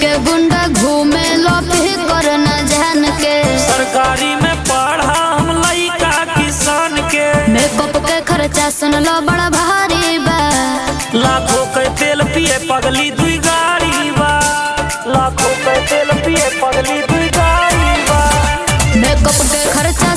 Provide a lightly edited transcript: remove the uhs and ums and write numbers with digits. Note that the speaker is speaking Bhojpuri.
के गुंडा घूमे लोपी कर न जान के। सरकारी में पढ़ा हम लइका किसान के। मेकअप के खर्चा सुन लो बड़ा भारी बा। लाखों के तेल पिए पगली दुई गाड़ी बा। लाखों के तेल पिए पगली दुई गाड़ी बा। मेकअप के खर्चा